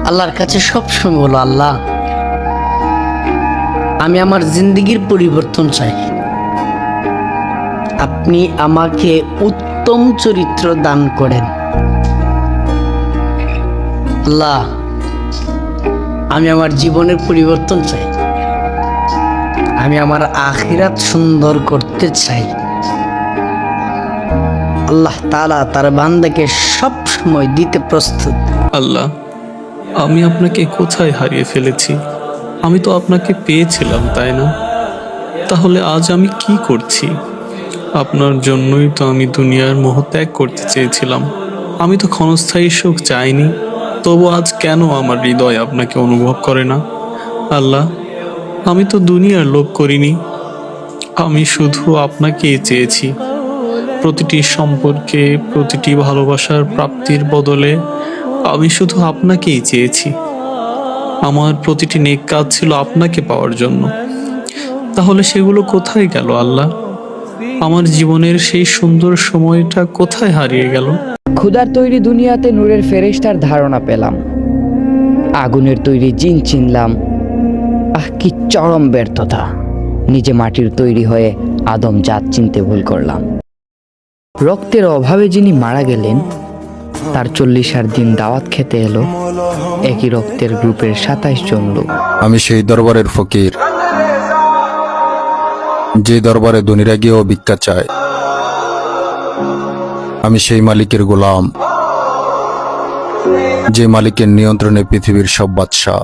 আল্লাহর কাছে সবসময় বলো, আল্লাহ আমি আমার জিন্দগির পরিবর্তন চাই। আপনি আমাকে উত্তম চরিত্র দান করেন। আল্লাহ আমি আমার জীবনের পরিবর্তন চাই। আমি আমার আখিরাত সুন্দর করতে চাই। আল্লাহ তাআলা তার বান্দাকে সব সময় দিতে প্রস্তুত। আল্লাহ, আমি আপনাকে কোথায় হারিয়ে ফেলেছি? আমি তো আপনাকে পেয়েছিলাম, তাই না? তাহলে আজ আমি কি করছি? আপনার জন্যই তো আমি দুনিয়ার মোহ ত্যাগ করতে চেয়েছিলাম। আমি তো ক্ষণস্থায়ী সুখ চাইনি, তবু আজ কেন আমার হৃদয় আপনাকে অনুভব করে না? আল্লাহ, আমি তো দুনিয়ার লোভ করিনি, আমি শুধু আপনাকেই চেয়েছি। প্রতিটি সম্পর্কে, প্রতিটি ভালোবাসার প্রাপ্তির বদলে আমি শুধু আপনাকেই চেয়েছি। আমার প্রতিটি নেক কাজ ছিল আপনাকে পাওয়ার জন্য। তাহলে সেগুলো কোথায় গেল আল্লাহ? আমার জীবনের সেই সুন্দর সময়টা কোথায় হারিয়ে গেল? ক্ষুধার তৈরি দুনিয়াতে নূরের ফেরেশতার ধারণা পেলাম, আগুনের তৈরি জিন চিনলাম। কি চরম ব্যর্থতা! নিজে মাটির তৈরি হয়ে আদম জাত চিনতে ভুল করলাম। রক্তের অভাবে যিনি মারা গেলেন, তার 40 দিন দাওয়াত খেতে এলো একই রক্তের গ্রুপের 27 জন লোক। আমি সেই দরবারের ফকির, যে দরবারে ধনীরা গিয়েও ভিক্ষা চায়। আমি সেই মালিকের গোলাম, যে মালিকের নিয়ন্ত্রণে পৃথিবীর সব বাদশা।